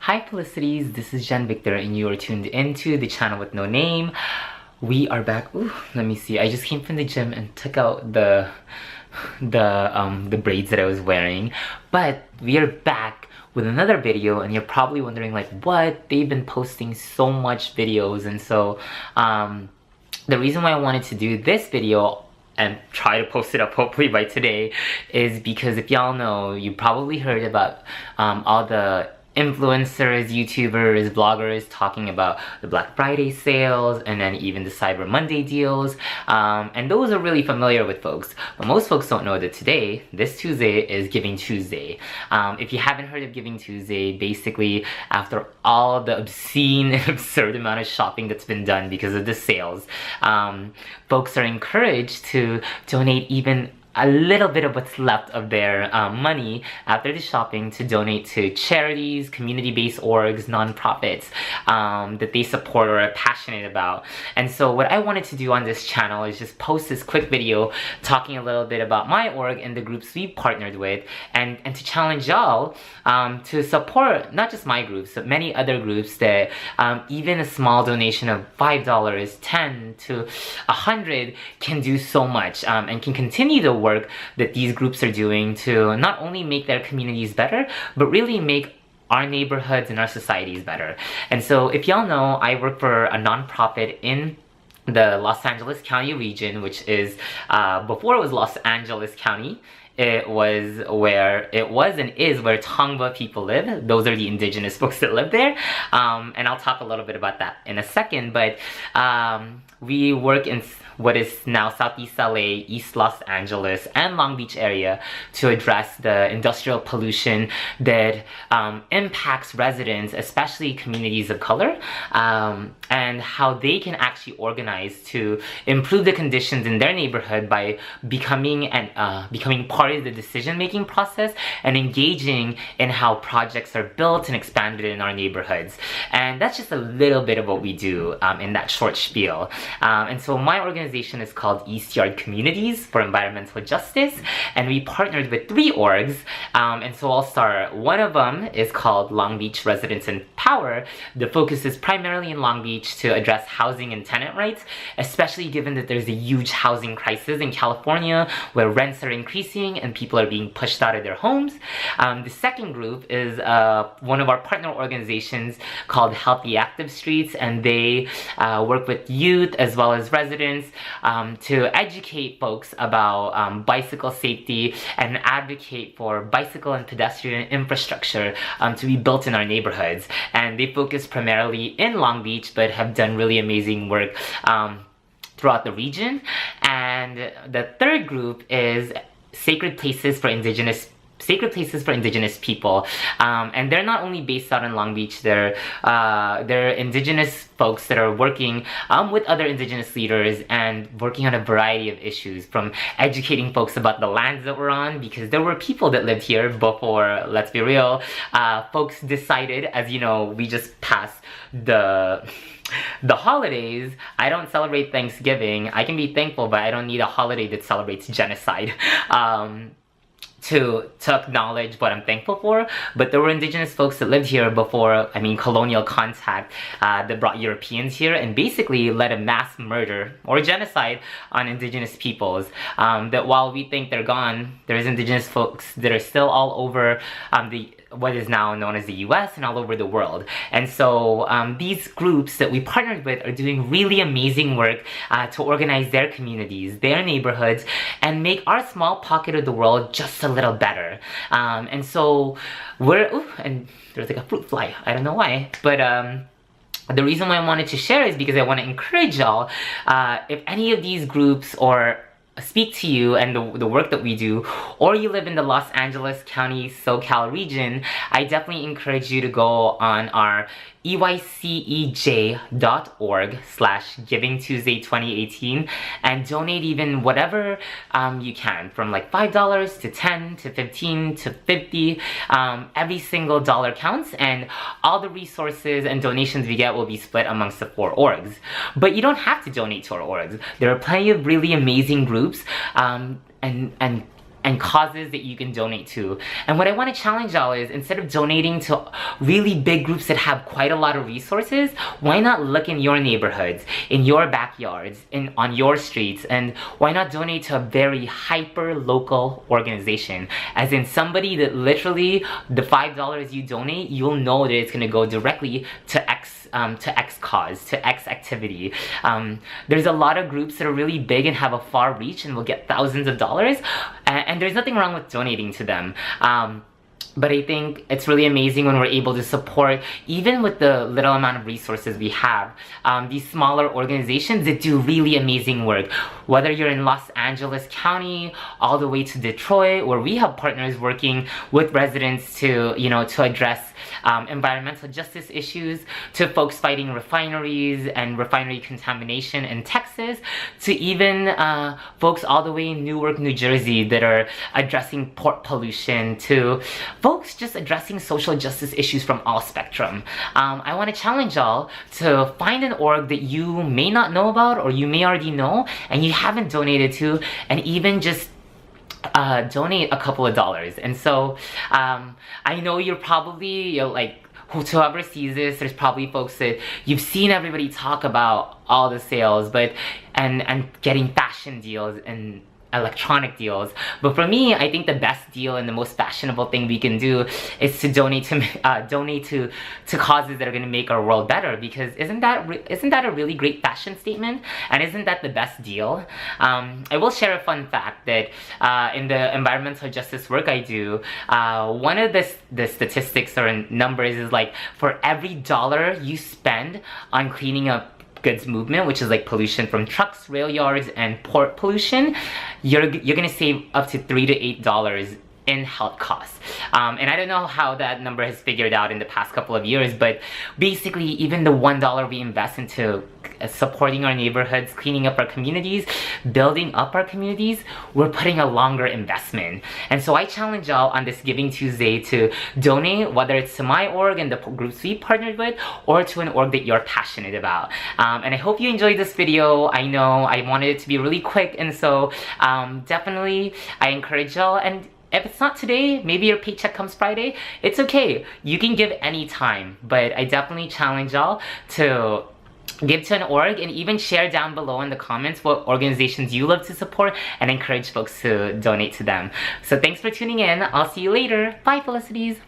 Hi Felicities, this is Jen Victor and you are tuned into the channel with no name. We are back. Ooh, let me see. I just came from the gym and took out the braids that I was wearing. But we are back with another video and you're probably wondering like what? They've been posting so much videos, and so the reason why I wanted to do this video and try to post it up hopefully by today is because if y'all know, you probably heard about all the influencers, YouTubers, bloggers talking about the Black Friday sales and then even the Cyber Monday deals, and those are really familiar with folks, but most folks don't know that today, this Tuesday, is Giving Tuesday. If you haven't heard of Giving Tuesday, basically after all the obscene and absurd amount of shopping that's been done because of the sales, folks are encouraged to donate even a little bit of what's left of their money after the shopping to donate to charities, community-based orgs, nonprofits that they support or are passionate about. And so what I wanted to do on this channel is just post this quick video talking a little bit about my org and the groups we partnered with, and to challenge y'all to support not just my groups, but many other groups that even a small donation of $5, $10 to $100 can do so much and can continue the work that these groups are doing to not only make their communities better, but really make our neighborhoods and our societies better. And so if y'all know, I work for a nonprofit in the Los Angeles County region, which is, before it was Los Angeles County, it was and is where Tongva people live. Those are the indigenous folks that live there. And I'll talk a little bit about that in a second, but we work in what is now Southeast LA, East Los Angeles, and Long Beach area to address the industrial pollution that impacts residents, especially communities of color, and how they can actually organize to improve the conditions in their neighborhood by becoming part of the decision-making process and engaging in how projects are built and expanded in our neighborhoods. And that's just a little bit of what we do in that short spiel. And so my organization is called East Yard Communities for Environmental Justice, and we partnered with 3 orgs, and so I'll start. One of them is called Long Beach Residents in Power. The focus is primarily in Long Beach to address housing and tenant rights, especially given that there's a huge housing crisis in California where rents are increasing and people are being pushed out of their homes. The second group is one of our partner organizations called Healthy Active Streets, and they work with youth as well as residents to educate folks about bicycle safety and advocate for bicycle and pedestrian infrastructure to be built in our neighborhoods. And they focus primarily in Long Beach, but have done really amazing work throughout the region. And the third group is Sacred Places for Indigenous People, and they're not only based out in Long Beach. They're indigenous folks that are working with other indigenous leaders and working on a variety of issues, from educating folks about the lands that we're on, because there were people that lived here before, let's be real, folks decided, as you know, we just passed the holidays. I don't celebrate Thanksgiving. I can be thankful, but I don't need a holiday that celebrates genocide to acknowledge what I'm thankful for. But there were indigenous folks that lived here before, colonial contact that brought Europeans here and basically led a mass murder or genocide on indigenous peoples. That while we think they're gone, there's indigenous folks that are still all over what is now known as the US and all over the world. And so these groups that we partnered with are doing really amazing work to organize their communities, their neighborhoods, and make our small pocket of the world just a little better. And so and there's like a fruit fly, I don't know why, but the reason why I wanted to share is because I want to encourage y'all, if any of these groups or speak to you and the work that we do, or you live in the Los Angeles County, SoCal region, I definitely encourage you to go on our eycej.org/GivingTuesday2018 and donate even whatever you can, from like $5 to $10 to $15 to $50. Every single dollar counts, and all the resources and donations we get will be split amongst the 4 orgs. But you don't have to donate to our orgs. There are plenty of really amazing groups and and causes that you can donate to. And what I want to challenge y'all is, instead of donating to really big groups that have quite a lot of resources, why not look in your neighborhoods, in your backyards, on your streets, and why not donate to a very hyper local organization, as in somebody that literally the $5 you donate, you'll know that it's going to go directly to X cause, to X activity. There's a lot of groups that are really big and have a far reach and will get thousands of dollars, and there's nothing wrong with donating to them. But I think it's really amazing when we're able to support, even with the little amount of resources we have, these smaller organizations that do really amazing work. Whether you're in Los Angeles County, all the way to Detroit, where we have partners working with residents to, to address environmental justice issues, to folks fighting refineries and refinery contamination in Texas, to even folks all the way in Newark, New Jersey that are addressing port pollution, to folks just addressing social justice issues from all spectrum. I want to challenge y'all to find an org that you may not know about, or you may already know and you haven't donated to, and even just donate a couple of dollars. And so I know you're probably, like, whoever sees this, there's probably folks that you've seen everybody talk about all the sales, but and getting fashion deals and electronic deals. But for me, I think the best deal and the most fashionable thing we can do is to donate to causes that are going to make our world better. Because isn't that a really great fashion statement? And isn't that the best deal? I will share a fun fact that in the environmental justice work I do, one of the statistics or numbers is, like, for every dollar you spend on cleaning up goods movement, which is like pollution from trucks, rail yards, and port pollution, you're gonna save up to $3 to $8 in health costs. And I don't know how that number has figured out in the past couple of years, but basically even the $1 we invest into supporting our neighborhoods, cleaning up our communities, building up our communities, we're putting a longer investment. And so I challenge y'all on this Giving Tuesday to donate, whether it's to my org and the groups we partnered with, or to an org that you're passionate about. And I hope you enjoyed this video. I know I wanted it to be really quick, and so definitely I encourage y'all, and if it's not today, maybe your paycheck comes Friday, it's okay. You can give any time, but I definitely challenge y'all to give to an org, and even share down below in the comments what organizations you love to support, and encourage folks to donate to them. So thanks for tuning in. I'll see you later. Bye, felicities.